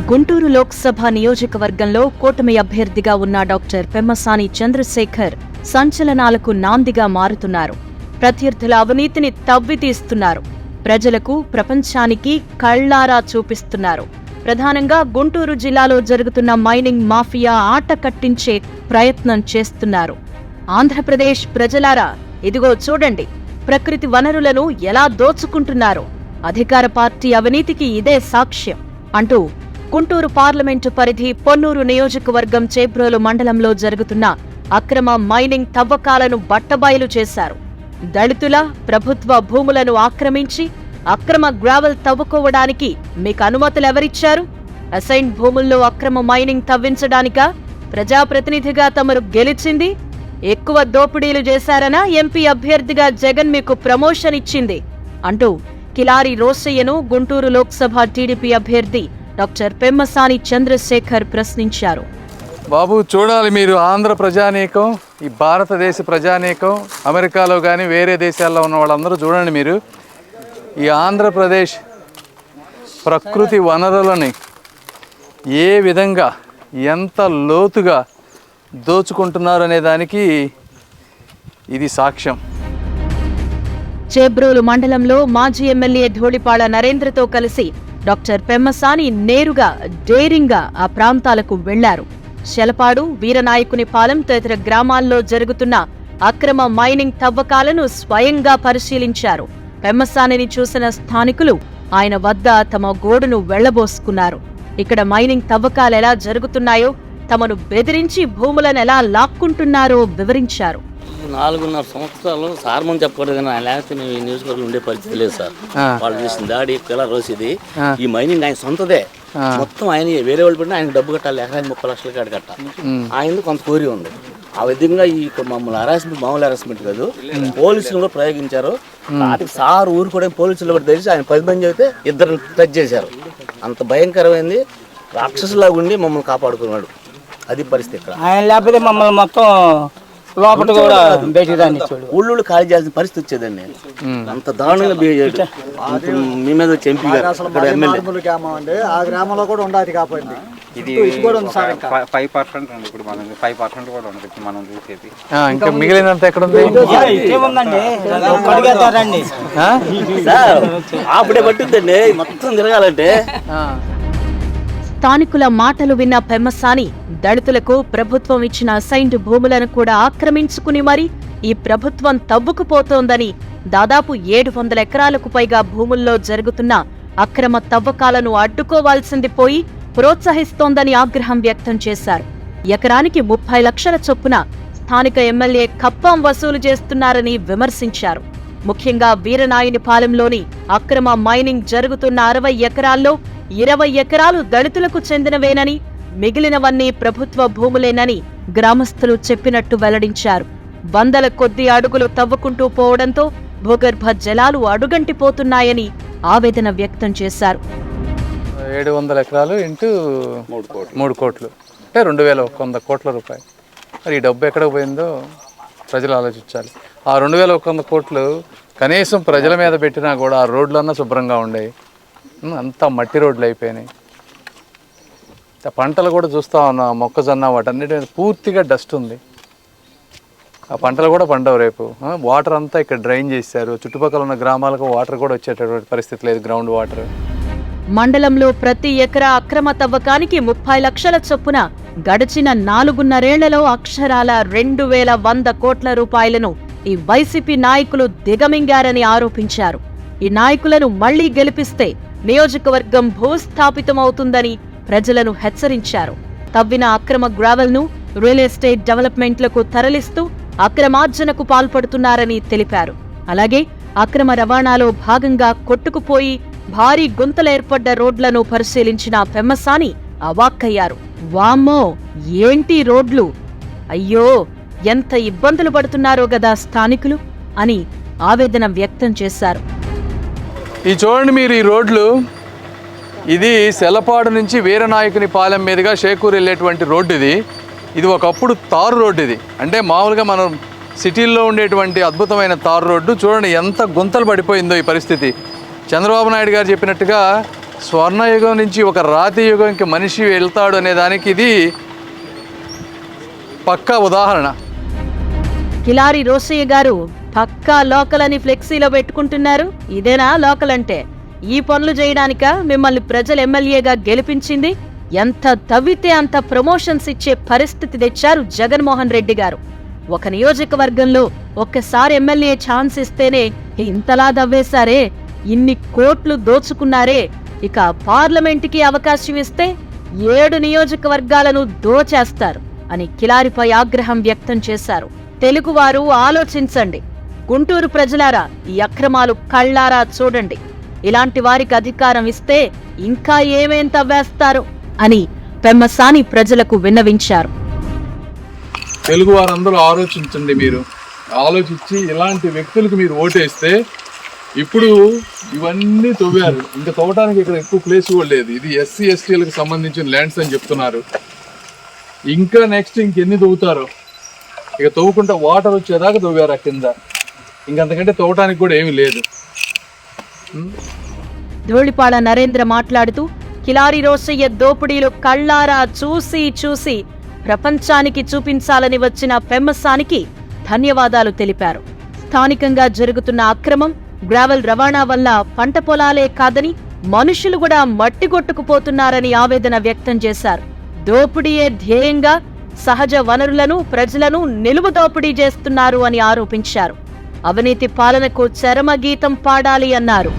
గుంటూరు లోక్సభ నియోజకవర్గంలో కూటమి అభ్యర్థిగా ఉన్న డాక్టర్ పెమ్మసాని చంద్రశేఖర్ సంచలనాలకు నాందిగా మారుతున్నారు. ప్రత్యర్థుల అవినీతిని తవ్వితీస్తున్నారు. ప్రజలకు, ప్రపంచానికి కళ్లారా చూపిస్తున్నారు. ప్రధానంగా గుంటూరు జిల్లాలో జరుగుతున్న మైనింగ్ మాఫియా ఆట కట్టించే ప్రయత్నం చేస్తున్నారు. ఆంధ్రప్రదేశ్ ప్రజలారా, ఇదిగో చూడండి, ప్రకృతి వనరులను ఎలా దోచుకుంటున్నారో. అధికార పార్టీ అవినీతికి ఇదే సాక్ష్యం అంటూ గుంటూరు పార్లమెంటు పరిధి పొన్నూరు నియోజకవర్గం చేబ్రోలు మండలంలో జరుగుతున్న అక్రమ మైనింగ్ తవ్వకాలను బట్టబయలు చేశారు. దళితుల ప్రభుత్వ భూములను ఆక్రమించి అక్రమ గ్రావెల్ తవ్వుకోవడానికి మీకు అనుమతులెవరిచ్చారు? అసైన్ భూముల్లో అక్రమ మైనింగ్ తవ్వించడానికా? ప్రజాప్రతినిధిగా తమరు గెలిచింది? ఎక్కువ దోపిడీలు చేశారనా ఎంపీ అభ్యర్థిగా జగన్ మీకు ప్రమోషన్ ఇచ్చింది అంటూ కిలారి రోసయ్యను గుంటూరు లోక్సభ టీడీపీ అభ్యర్థి డాక్టర్ పెమ్మసాని చంద్రశేఖర్ ప్రశ్నించారు. బాబు, చూడాలి మీరు, ఆంధ్ర ప్రజానీకం, ఈ భారతదేశ ప్రజానీకం, అమెరికాలో కానీ వేరే దేశాల్లో ఉన్న వాళ్ళందరూ చూడండి. మీరు ఈ ఆంధ్రప్రదేశ్ ప్రకృతి వనరులని ఏ విధంగా, ఎంత లోతుగా దోచుకుంటున్నారు అనే దానికి ఇది సాక్ష్యం. చేబ్రోలు మండలంలో మాజీ ఎమ్మెల్యే ధూళిపాళ నరేంద్రతో కలిసి డాక్టర్ పెమ్మసాని నేరుగా, డేరింగ్గా ఆ ప్రాంతాలకు వెళ్లారు. శెలపాడు, వీరనాయకునిపాలెం తదితర గ్రామాల్లో జరుగుతున్న అక్రమ మైనింగ్ తవ్వకాలను స్వయంగా పరిశీలించారు. పెమ్మసానిని చూసిన స్థానికులు ఆయన వద్ద తమ గోడును వెళ్లబోసుకున్నారు. ఇక్కడ మైనింగ్ తవ్వకాలెలా జరుగుతున్నాయో, తమను బెదిరించి భూములను ఎలా లాక్కుంటున్నారో వివరించారు. 4.5 సంవత్సరాలు సార్ మనం చెప్పకూడదు కానీ ఆయన లేకపోతే మేము ఈ నియోజకవర్గంలో ఉండే పరిస్థితి లేదు సార్. వాళ్ళు చేసిన దాడి ఇలా రోజుది. ఈ మైనింగ్ ఆయన సొంతదే, మొత్తం ఆయన వేరే వాళ్ళు పెట్టినా ఆయనకు డబ్బు కట్టాలి. ఎకరానికి 30 లక్షల కాడ కట్టాలి. ఆయన కొంత కోరి ఉంది. ఆ విధంగా ఈ మమ్మల్ని హరాస్మెంట్, మామూలు హరాస్మెంట్ కాదు, పోలీసులు కూడా ప్రయోగించారు. వాటికి సార్ ఊరు కూడా పోలీసులు కూడా తెలిసి ఆయన 10 మంది అయితే 2 టచ్ చేశారు. అంత భయంకరమైంది. రాక్షసులాగా ఉండి మమ్మల్ని కాపాడుకున్నాడు. అది పరిస్థితి ఇక్కడ. ఆయన లేకపోతే మమ్మల్ని మొత్తం లోపల కూడా ఊళ్ళో ఖాళీ చేయాల్సిన పరిస్థితి వచ్చేదండి. అంత దారుణంగా బిహేవ్ చేయడం. మీ మీద ఎంపీ ఆ గ్రామంలో కూడా ఉండాలి కాబట్టి ఇది 5% ఉంది. ఇప్పుడు మనం 5% కూడా ఉంది మనం చూసేది. ఇంకా మిగిలినంత ఎక్కడ ఉంది? అప్పుడే పట్టిందండి మొత్తం తిరగాలంటే. స్థానికుల మాటలు విన్న పెమ్మసాని దళితులకు ప్రభుత్వం ఇచ్చిన అసైన్డ్ భూములను కూడా ఆక్రమించుకుని మరి ఈ ప్రభుత్వం తవ్వుకుపోతోందని, దాదాపు 700 ఎకరాలకు పైగా భూముల్లో జరుగుతున్న అక్రమ తవ్వకాలను అడ్డుకోవాల్సింది పోయి ప్రోత్సహిస్తోందని ఆగ్రహం వ్యక్తం చేశారు. ఎకరానికి 30 లక్షల చొప్పున స్థానిక ఎమ్మెల్యే కప్పం వసూలు చేస్తున్నారని విమర్శించారు. ముఖ్యంగా వీరనాయునిపాలెంలోని అక్రమ మైనింగ్ జరుగుతున్న 60 ఎకరాల్లో 20 ఎకరాలు దళితులకు చెందినవేనని, మిగిలినవన్నీ ప్రభుత్వ భూములేనని గ్రామస్తులు చెప్పినట్టు వెల్లడించారు. వందల కొద్ది అడుగులు తవ్వుకుంటూ పోవడంతో భూగర్భ జలాలు అడుగంటిపోతున్నాయని ఆవేదన వ్యక్తం చేశారు. 700 ఎకరాలు ఇంటూ 3 కోట్లు అంటే 2100 కోట్ల రూపాయలు. మరి ఈ డబ్బు ఎక్కడ పోయిందో ప్రజలు ఆలోచించాలి. ఆ 2100 కోట్లు కనీసం ప్రజల మీద పెట్టినా కూడా ఆ రోడ్లన్నా శుభ్రంగా ఉండేవి. అంతా మట్టి రోడ్లు అయిపోయినాయి. పంటలు కూడా చూస్తూ ఉన్నాం, మొక్కజొన్న వాటన్నిటి మీద పూర్తిగా డస్ట్ ఉంది. ఆ పంటలు కూడా పండవు రేపు. వాటర్ అంతా ఇక్కడ డ్రైన్ చేశారు. చుట్టుపక్కల ఉన్న గ్రామాలకు వాటర్ కూడా వచ్చేటటువంటి పరిస్థితి లేదు, గ్రౌండ్ వాటర్. మండలంలో ప్రతి ఎకరా అక్రమ తవ్వకానికి 30 లక్షల చొప్పున గడిచిన 4.5 అక్షరాల 2100 కోట్ల రూపాయలను ఈ వైసీపీ నాయకులు దిగమింగారని ఆరోపించారు. ఈ నాయకులను మళ్లీ గెలిపిస్తే నియోజకవర్గం భూస్థాపితమవుతుందని ప్రజలను హెచ్చరించారు. తవ్విన అక్రమ గ్రావెల్ను రియల్ ఎస్టేట్ డెవలప్మెంట్లకు తరలిస్తూ అక్రమార్జనకు పాల్పడుతున్నారని తెలిపారు. అలాగే అక్రమ రవాణాలో భాగంగా కొట్టుకుపోయి భారీ గుంతలేర్పడ్డ రోడ్లను పరిశీలించిన పెమ్మసాని అవాక్కయ్యారు. వామ్మో, ఏంటి రోడ్లు, అయ్యో ఎంత ఇబ్బందులు పడుతున్నారో గదా స్థానికులు అని ఆవేదన వ్యక్తం చేశారు. ఈ చూడండి మీరు, ఈ రోడ్లు, ఇది శెలపాడు నుంచి వీరనాయకునిపాలెం మీదుగా షేకూరు వెళ్ళేటువంటి రోడ్డు ఇది. ఇది ఒకప్పుడు తారు రోడ్డు. ఇది అంటే మామూలుగా మనం సిటీల్లో ఉండేటువంటి అద్భుతమైన తారు రోడ్డు. చూడండి ఎంత గుంతలు పడిపోయిందో ఈ పరిస్థితి. చంద్రబాబు నాయుడు గారు చెప్పినట్టుగా స్వర్ణయుగం నుంచి ఒక రాతి యుగంకి మనిషి వెళ్తాడు అనే దానికి ఇది పక్కా ఉదాహరణ. కిలారి రోసయ్య గారు పక్కా లోకల్ అని ఫ్లెక్సీలో పెట్టుకుంటున్నారు. ఇదేనా లోకల్ అంటే? ఈ పనులు చేయడానిక మిమ్మల్ని ప్రజలు ఎమ్మెల్యేగా గెలిపించింది? ఎంత తవ్వితే అంత ప్రమోషన్స్ ఇచ్చే పరిస్థితి తెచ్చారు జగన్మోహన్ రెడ్డి గారు. ఒక నియోజకవర్గంలో ఒక్కసారి ఎమ్మెల్యే ఛాన్స్ ఇస్తేనే ఇంతలా దవ్వేశారే, ఇన్ని కోట్లు దోచుకున్నారే, ఇక పార్లమెంటుకి అవకాశం ఇస్తే 7 నియోజకవర్గాలను దోచేస్తారు అని కిలారిపై ఆగ్రహం వ్యక్తం చేశారు. తెలుగువారు ఆలోచించండి. గుంటూరు ప్రజలారా, ఈ అక్రమాలు కళ్ళారా చూడండి. ఇలాంటి వారికి అధికారం ఇస్తే ఇంకా ఏమేం తవ్వేస్తారు అని పెమ్మసాని ప్రజలకు విన్నవించారు. తెలుగు వారందరూ ఆలోచించండి. మీరు ఆలోచించి ఇలాంటి వ్యక్తులకు మీరు ఓటేస్తే, ఇప్పుడు ఇవన్నీ తవ్వారు, ఇంకా తవ్వడానికి ఇక్కడ ఎక్కువ ప్లేస్ కూడా లేదు. ఇది ఎస్సీ ఎస్టీలకు సంబంధించిన ల్యాండ్స్ అని చెప్తున్నారు. ఇంకా నెక్స్ట్ ఇంకెన్ని తవ్వుతారో, ఇక తవ్వుకుంటా వాటర్ వచ్చేదాకా తవ్వారు ఆ కింద, ఇంకంతకంటే తవ్వటానికి కూడా ఏమీ లేదు. ధూళిపాళ నరేంద్ర మాట్లాడుతూ కిలారి రోసయ్య దోపిడీలు కళ్ళారా చూసి ప్రపంచానికి చూపించాలని వచ్చిన పెమ్మసానికి ధన్యవాదాలు తెలిపారు. స్థానికంగా జరుగుతున్న అక్రమం, గ్రావెల్ రవాణా వల్ల పంట పొలాలే కాదని మనుషులు కూడా మట్టిగొట్టుకుపోతున్నారని ఆవేదన వ్యక్తం చేశారు. దోపిడీయే ధ్యేయంగా సహజ వనరులను, ప్రజలను నిలువు దోపిడీ చేస్తున్నారు అని ఆరోపించారు. అవినీతి పాలనకు చరమగీతం పాడాలి అన్నారు.